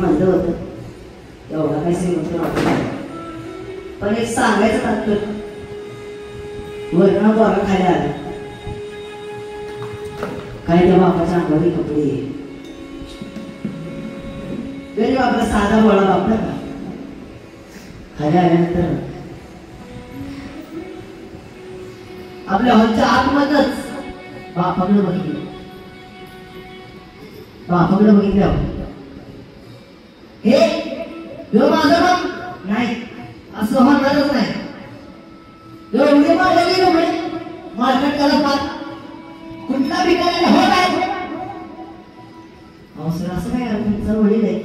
म्हणलं होतं एवढा काही श्रीमंत नव्हता, पण एक सांगायचं तात्पर्य वर्ण बोरा खायला आलं काय त्या बापाच्या अंगावरी कपडे गरीब आपला साधा बोळा बाप ना खाली आल्यानंतर आपल्या हॉलच्या आतमध्येच बापाकडे बघितलं हे माझं नाव नाही असं होणारच नाही एवढे मारलेली लोक मार्केट करा कुठला भिकाऱ्याला हो काय सर असं काय तुमचा वडील आहे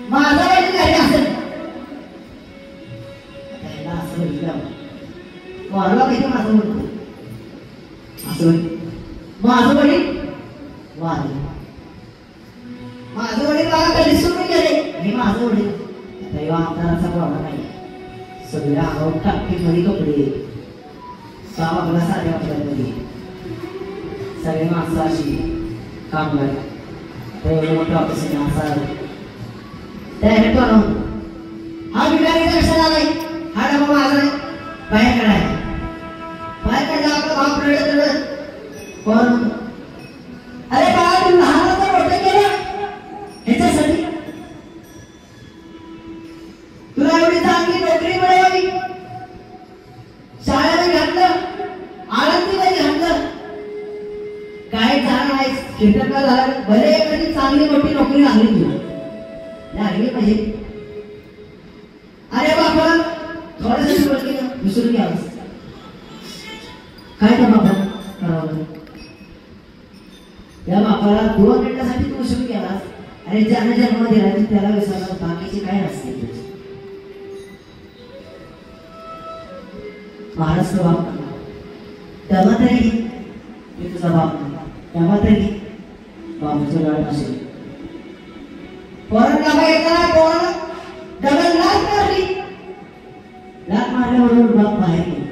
माझा वडील घरी असेल त्याला असं बघितलं मारला पाहिजे माझं वडील असं माझं वडील वारलं माझं वडील मला कधी सुरू केले हे माझं वडील तेव्हा आमदाराचा प्रॉब्लेम नाही सगळ्या अंगावर टाकीमध्ये कपडे काम आपला साध्या वापरामध्ये सगळे माणसं अशी काम करतात एवढं मोठं ऑफिस असा डायरेक्ट हा बिगारी कशाला आलाय हा डबा माझा नाही बाहेर काढायला आपला भाव रडत कोण अरे बाळा तू लहानाचं मोठं केलं ह्याच्यासाठी तुला एवढी चांगली नोकरी मिळावी शाळेत घातलं आनंदीमध्ये घातलं काय झालं नाही कीर्तनकार झालं भले एखादी चांगली मोठी नोकरी लागली तुला लागली पाहिजे अरे बापा थोडंसं केलं विसरून घ्यावं काय तर बापा करावं या बापाला 2 मिनिटासाठी तू विसरून गेलास अरे ज्याने जन्म दिला त्याला विसरला बाकीचे काय नसते महाराष्ट्र बाप तेव्हा तरी मी तुझा बाप तेव्हा तरी बापाच्या गाड असेल पोरण गाभा येताना पोरण डबल लात मारल्यावरून बाप बाहेर गेला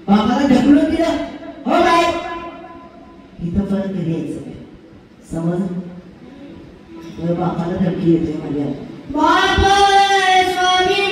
बापाला ढकलून दिलं हो बाहेर इथं परत कधी यायचं समज बापाला धमकी येते माझ्या बाबा स्वामी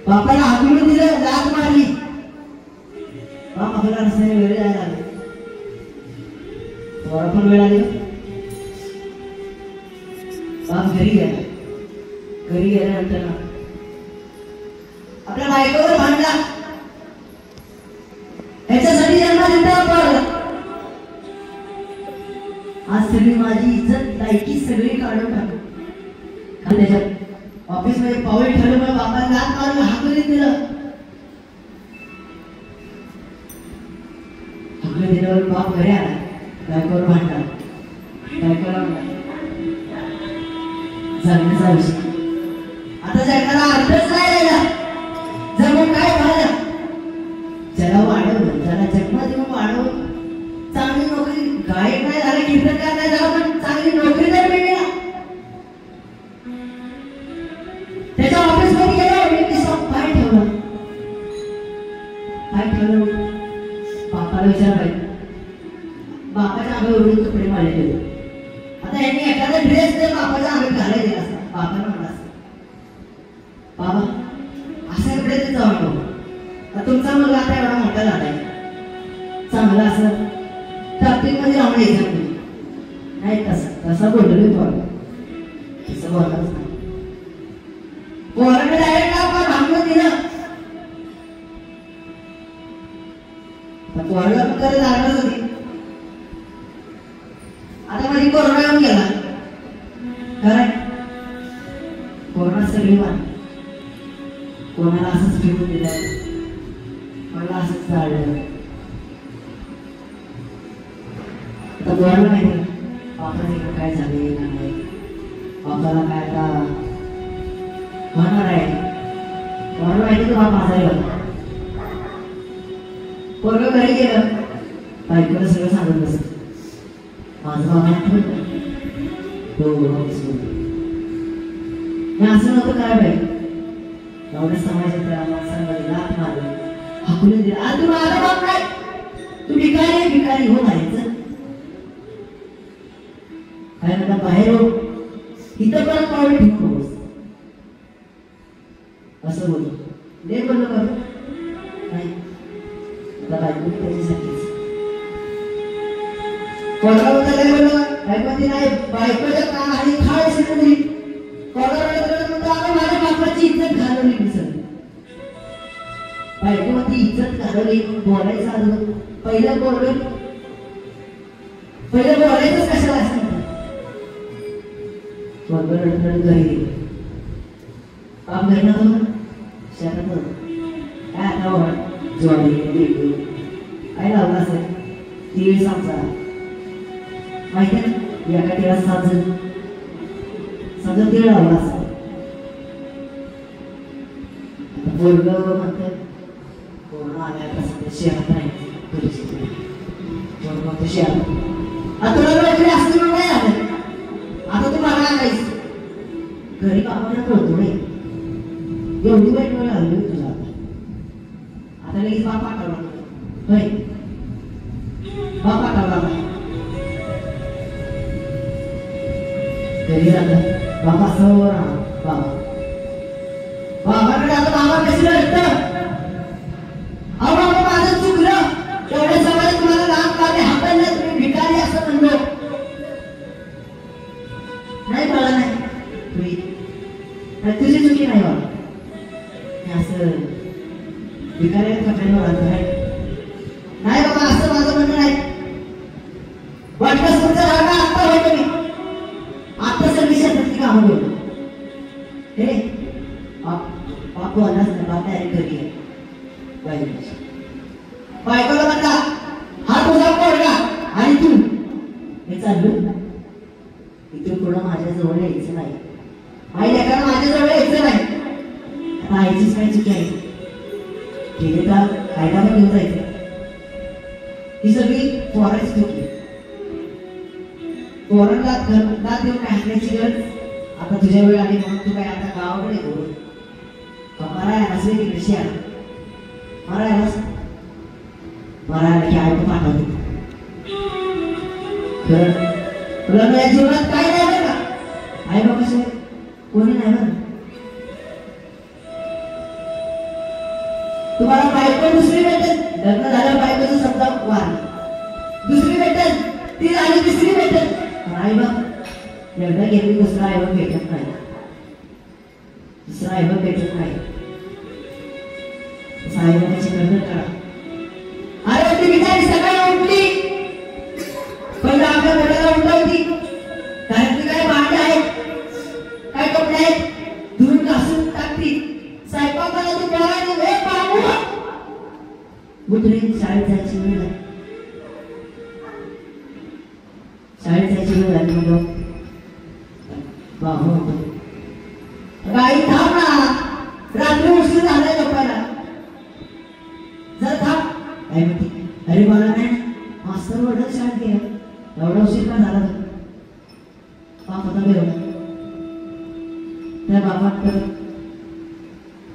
बापाला हाकलून दिलं लात मारली बाप आपल्याला रस्त्याने वेळ जायला आले थोडा पण वेळ आली बाप घरी गेला. घरी गेल्यानंतर आपल्या बायकोवर भांडला. ह्याच्यासाठी जन्म दिला पडला. आज सगळी माझी इज्जत लायकी सगळी काढून टाकू. त्याच्यात ऑफिस मध्ये पाऊल ठरवलं. बापाला लात मारून हाकलून दिलं. हाकलून दिल्यावर बाप घरी आला. बायकोवर भांडला. बायकोला जगण्याचा विषय आता जगाला अर्थच नाही राहिला. जगून काय झालं? ज्याला वाढवलं, ज्याला जन्म देऊन वाढवलं, चांगली नोकरी, गायक नाही झाला, कीर्तनकार नाही झाला, पण चांगली नोकरी तर मिळली ना. त्याच्या ऑफिस मध्ये गेला. पाय ठेवला. पाय ठेवलं. बापाला विचारलं. बापाच्या अंगावर उडून कपडे मारले. आता यांनी एखादा ड्रेस जर बापाच्या अंगात घालायला दिला असता, बापाला म्हणला असता, बाबा अशा कपडे ते जाऊ नको. तुमचा मुलगा आता एवढा मोठा झालाय, चांगला असं टापटिंग मध्ये राहून यायचं नाही. तसा बोललो थोडं. तसं बोललाच नाही. पोराने डायरेक्ट आपण भांडून दिलं. पोराला पण तरी जाणारच होती. आता माझी कोरोना येऊन गेला. कारण कोरोना सगळी मान कोणाला असंच ठेवून दिलं, कोणाला असंच जाळलं. आता कोणाला माहिती बापाला काय झाले नाही, बापाला काय आता होणार आहे. कोणाला माहिती बाप आजारी होता. पोरग घरी गेलं. बायकोला सगळं सांगत बसत. माझं बाबा असं नको काय पाहिजे. एवढ्या समाजाच्या माणसांमध्ये लाथ मारली, हाकलून दिला. आज तू माझा बाप काय? तू भिकारी भिकारी हो म्हणायचं. काय म्हणता बाहेर हो, इथं परत पाऊल ठीक होस असं बोलतो. नाही बोललो का नाही. आता बायको त्याच्यासाठीच कोणाला बोललो. बायकोची नाही, बायकोच्या कानाखाली खाळ शिकवली. माझ्या बापाची इज्जत घालवली दिसत. बायकोमध्ये इज्जत घालवली. बोलायचं आलं पहिलं बोललं. पहिलं बोलायचंच कशाला असं घरी गेलो. काम घरी नव्हतं, शेतात होतं. काय आता ज्वारी काय लावलं असेल. तीळ समजा माहिती आहे. एका तिळात 7 जण समजा तीळ लावला असेल. बोललं म्हणतात कोरोना आल्यापासून शेतात नाही शेतात. आता तुला नोकरी असते मग काय झालं. आता तू मला काहीच घरी कामाला कळतो नाही. एवढी वाईट वेळ लागली तुझा. आता लगेच बाप पाठवला. होय बाप पाठवला. घरी जातात बाबा असं बाबा बाबाकडे आता बाबा कशी रडतं. अहो बाबा माझं चुकलं. एवढ्या समाजात तुम्हाला लहान काढले हाताळले, तुम्ही भिकारी असं म्हणलो नाही. कळलं नाही तुझी चुकी नाही बाबा. असं भिकाऱ्याला कपड्यांवर राहतो नाही बाबा. असं माझं म्हणणं नाही. वाटलं तुमचा रागा आता होतो मी आता सगळी शेतातली कामं बोलतो. हे बापू अनाच ना बाप डायरेक्ट घरी आहे. बायकोला म्हणला हा तुझा पोरगा आणि तू हे चाललो. इथून पुढं माझ्या जवळ यायचं नाही. आई लेकरांना माझ्या जवळ यायचं नाही. आता आईचीच काय चुकी आहे. गेले तर कायदा पण घेऊन जायचं. ही सगळी पोराची चुकी. पोरांना दात देऊन काय हाकण्याची गरज. आता तुझ्या वेळ आली म्हणून तू काय आता गावाकडे बोल मरायला असले की कशी आला मरायलाच मरायला की आई पाठवते. तुला या जीवनात काय नाही बरं का. आई बाबा कसे कोणी नाही बरं. तुम्हाला बायको दुसरी भेटेल. लग्न झालं बायकोचं समजा वार दुसरी भेटेल. ती आणि तिसरी भेटेल. आई बाप एकदा गेली दुसरा आईवर भेटत नाही, दुसरा आईवर भेटत नाही. साईबाबाची नजर काढा. अरे ती बिचारी सकाळी उठली पण आपल्या घराला उठवती, कारण ती काय भांडे आहेत, काय कपडे आहेत, धुवून घासून टाकती. स्वयंपाकाला तू करायला हे बाबू उठली. शाळेत जायची वेळ झाली, शाळेत जायची वेळ झाली. मग बाबू गाई थांब ना, रात्री उशीर झालाय झोपायला, जर थांब. काय म्हणते, अरे मला नाही मास्तर वडील शाळेत गेला, एवढा उशीर का झाला? बाप होता गेलो त्या बापाकडे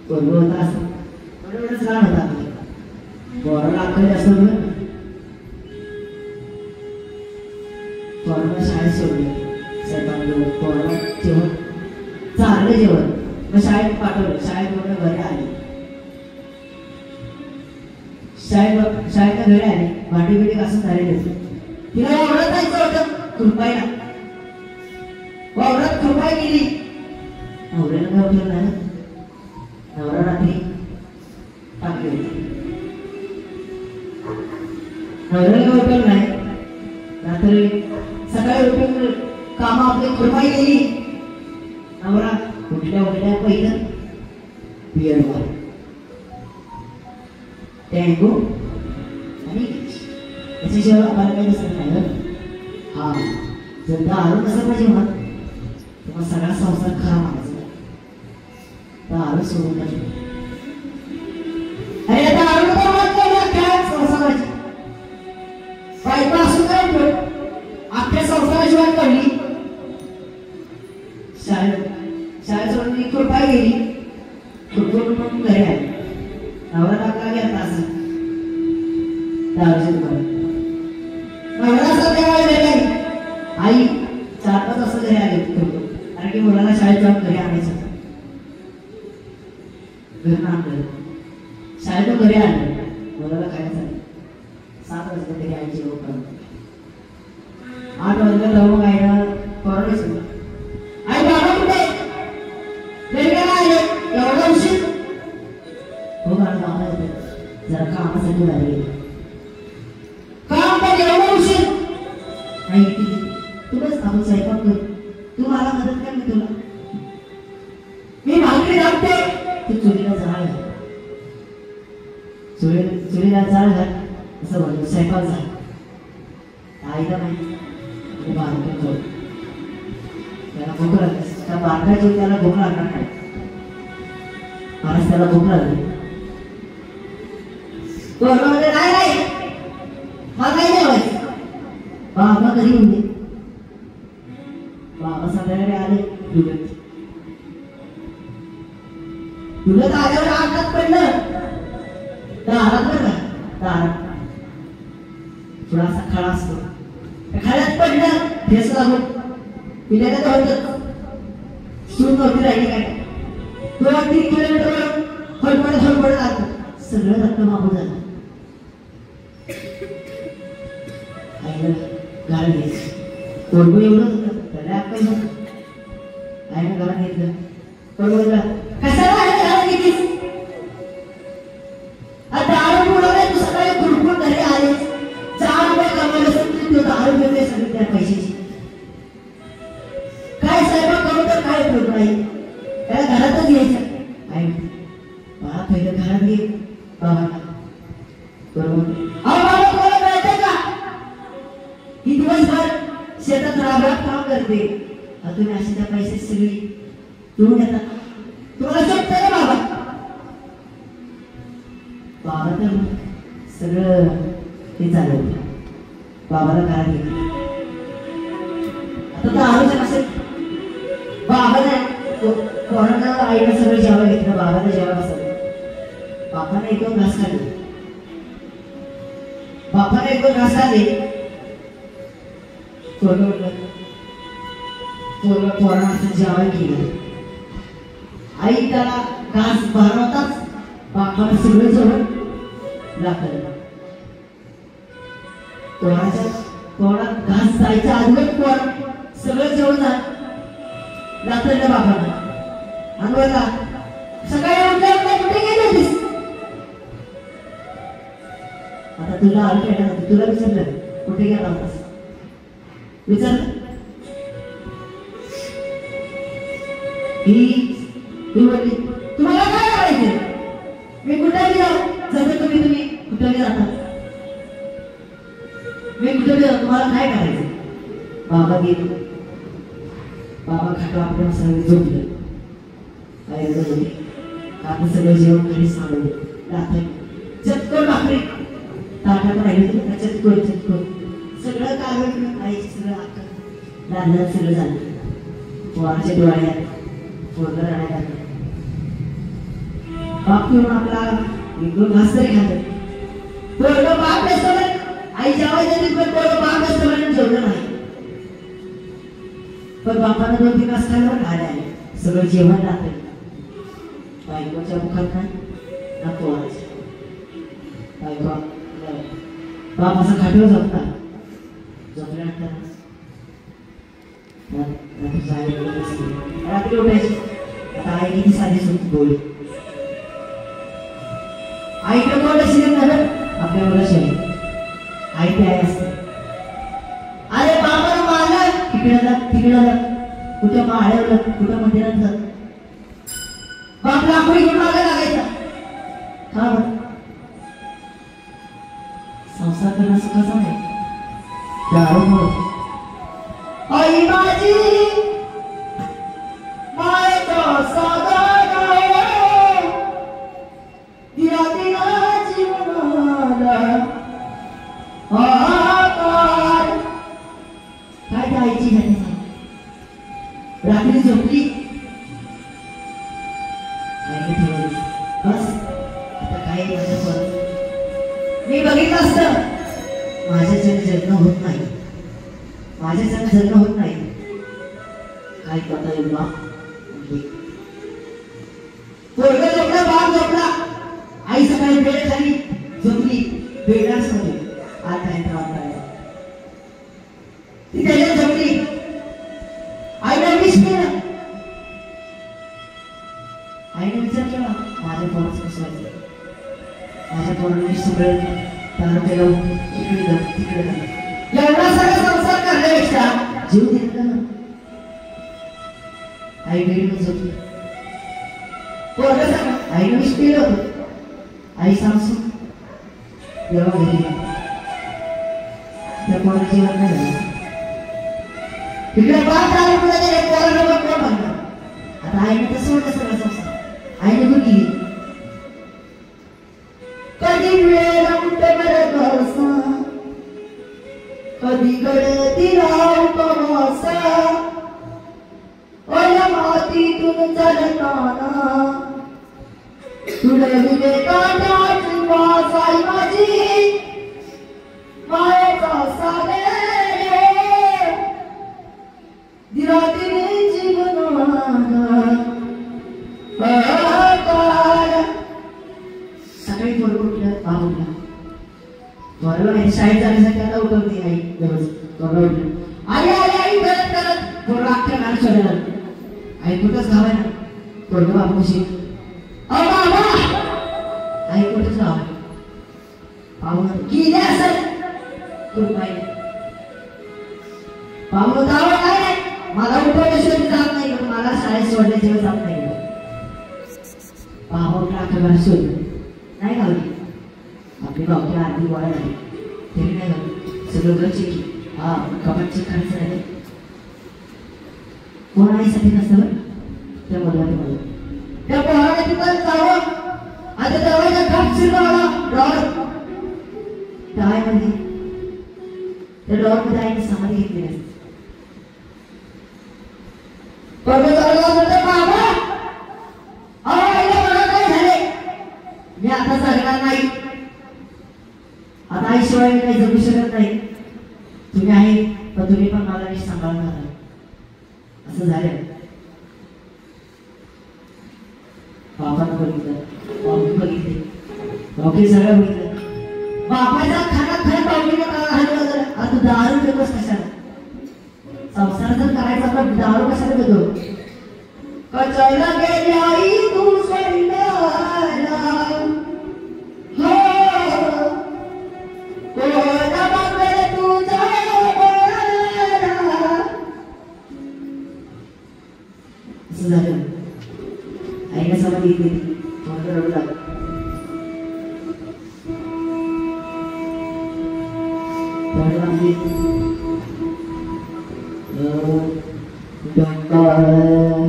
पोरगं होता, असं एवढंच लहान होता, पोराला अक्कल जास्त होतं. पोराला शाळेत सोडलं, स्वयंपाक पोराला जेवण चाललं, जेवण मग शाळेत पाठवलं. शाळेत वगैरे घरी आली, शाळेत घरी आली, भांडी बिडी घासून झालेली. तिला एवढं जायचं होतं कृपाईला, वावरात कृपाई गेली. नवऱ्याला काय उठलं नाही, नवरा रात्री टाकली होती. नवऱ्याला काय उठलं नाही, रात्री सकाळी उठून काम आपली कृपाई गेली. नवरा उठल्या पहिलं बिअर मार टँगो आणि त्याच्याशिवाय आम्हाला काही दिसत नाही. हा जर दारू कसं पाहिजे मग तेव्हा सगळा संसार खरा मानायचा, दारू सोडून टाकली. अरे दारू काय संसाराची बायको असून काय अख्ख्या संसाराशिवाय काढली. शाळेत सोडून मी कृपाई गेली, कृपा घरी आली. नवरा टाकला घेतला असं दारूची दुकान. नवरा संध्याकाळी घरी आली, आई 4-5 वाजता घरी आले, कारण की मुलाला शाळेत जाऊन घरी आणायचं. घरून आणलं, शाळेतून घरी आणलं, मुलाला काय झालं 7 वाजता घरी आईची जेवण. 8 वाजता जाऊन आईला परवायचं, आई बाबा कुठे घरी गेला आले एवढा उशीर? हो मला बाबा येते जरा कामासाठी बाहेर गेले. काम पण एवढा उशीर नाही, तू बस आपण स्वयंपाक कर, तू मला मदत कर, मी तुला मी भाकरी लागते. तू चुलीला जाळ घाल, चुलीला जाळ घाल, असं म्हणतो स्वयंपाक झाला. आईला माहिती बाहेर जोड त्याला भूक लागली, त्या बारका जीव त्याला भूक लागणार नाही, महाराज त्याला भूक लागली. तो नाही नाही मला काही नाही व्हायचं, बाबा कधी येऊन दे. बाबा संध्याकाळी आले, तुला आल्यावर आतात पडलं दारात बरं का, दारात थोडासा खडा असतो, खड्यात पडलं ठेस लागून पिल्याला होतं. सून नव्हती राहिली काय, 2-3 किलोमीटर फडफड लागतं, सगळं रक्त मागून झालं. आईला गाळ घ्यायची, पोरगं एवढं होतं त्याला अक्कल नव्हतं. आईनं गाळ घेतलं, पोरगं कशाला गाळ घेतलीस? आता 10 रुपये तू सकाळी गुडगुड घरी आलेस, 4 रुपये कमवले तू 10 रुपये सगळी त्या पैशाची काय स्वयंपाक करू तर काय उपयोग नाही, त्याला घरातच घ्यायचं. आई बाळा पहिलं घरात घे बाबा, बरोबर. अहो बाबा तुम्हाला कळतंय का ही दिवसभर शेतात राबराब काम करते, तुम्ही अशी त्या पैसे सगळी तुम्ही घेता, तुम्हाला शोधतंय ना बाबा? बाबा तर सगळं हे चालवतं, बाबाला काय घेतलं. आता तर आरोग्य असेल बाबाने कोणाला आईला सगळं जेवण घेतलं, बाबाला जेवण असेल. बापाने 1-2 घास खाल्ले, बापाने 1-2 घास खाल्ले, पोरांना असं जेवण केलं. आई त्याला घास भरवताच बापाला सगळं जेवण लागलं. पोराच्या तोंडात घास जायच्या अगोदर पोर सगळं जेवण झालं. लागतं बाबांना अनुभवला सकाळी उठल्या कुठे गेली होतीस? आता तुला आलं तुला विचारलं कुठे गेला होतास विचारलं ही बोलली तुम्हाला काय करायचं मी कुठे गेलो जसं तुम्ही कुठे जाता मी कुठे गेलो तुम्हाला काय करायचं बाबा गेलो बाबा खातो आपल्या सगळे झोपले काय होते आपण सगळं जेवण घरी सांगले रात्री चटकन भाकरी ताटात राहिली होती का चटकन सगळं काढून आईची सगळं आटलं लहान सगळं झालं पोराच्या डोळ्यात पोरगं रडायला लागलं बाप पिऊन आपला एक दोन घास तरी खात पोरगं बाप नसतं आई जेवायचं नाही पण पोरगं बाप नसतं म्हणून जेवलं नाही पण बापानं 2-3 घास खाल्लं खायला आले सगळं जेवण लागतं बायकोच्या मुखात नाही ना पोराच्या बायको बाप असं खाटवर झोपता झोपल्यानंतर रात्री उठायची आता आई किती साधी सुद्धा बोल आईकडे कोण असेल ना आपल्या मुलाची आई ती आई असते अरे बाबाला मारलं तिकडे जात कुठं माळ्यावर कुठं मंदिरात जात बाप लाकडी घेऊन मागे लागायचा का बरं संसार करणं सुखाचा नाही दारूमुळे आई माझी मायेचा सागर दिला दिला जीवनाला आकार काय द्यायची नाही रात्री झोपली बस आता काय मी बघितलं असतं माझ्या जन्म होत नाही माझ्या जन्म होत नाही काय करता येईल बा पोरगा झोपला बाप झोपला आई सकाळी बेड खाली झोपली बेडाच होती आज काय ती त्याच्यात झोपली आईला विष केलं आईने विचार केला माझ्या पोराचं कसं व्हायचं माझ्या पोराने विष सगळं त्याला त्याला इकडे जा तिकडे जा एवढा सगळा संसार करण्यापेक्षा जीव घेतला ना आई बेडीवर झोपली पोरगं सांगा आईने विष केलं होतं आई सांगतो देवा घरी त्या पोराची जीवन नाही झालं तिकडे बाप झाला पुढे पोराला बघ कोण म्हणलं आता आईने तसं होतं सगळं संसार आईने बघितली कधी वेळ उठे बरं घरसा कधी गडती राव कमासा ओल्या मातीतून चालताना तुडविले काट्याची वास आई माझी मायेचा सागर दिला तिने जीवनाला सकाळी पोरगं उठलं बाप उठला पोरगं शाळेत जाण्यासाठी आता उठवते आई दररोज पोरगं उठलं आई आई आई करत करत पोरगं अख्ख्या घरात शोधायला आई कुठंच गाव आहे ना पोरगं बापूशी अ बाबा आई कुठंच गाव आहे पाहून गेले असेल तू काय पाहून जावं काय मला उठवल्याशिवाय जात नाही मला शाळेत सोडल्याशिवाय जात नाही पाहून अख्ख्या घरात शोधलं नाही घालली आपली गावची आरती गोळा झाली तरी नाही घालू सगळं घर चेक हा कपाट चेक करायचं राहिले कोण आईसाठी नसतं त्या मुलाला मला त्या पोराला तिथं जावं आता दरवाजा घाट शिरवाला डॉर त्या आईमध्ये त्या डॉरमध्ये आईने समाधी घेतली असते बाबा मी आता जगणार नाही आता आईशिवाय मी काही जगू शकत नाही तुम्ही आहे पण तुम्ही पण मला नीट सांभाळणार असं झालं बापानं बघितलं बाबू बघितले बापी सगळं बघितलं बापाच्या खाण्यात खाण्यात बाबीने हलवलं जरा आता दारू देतोस कशाला संसार जर करायचा तर दारू कशाला देतो कचला गेली आई तू सोडल्याला हो कोणा बघल तुझा डोळा असं झालं आईने समाधी घेतली मला रडू लागलं Don't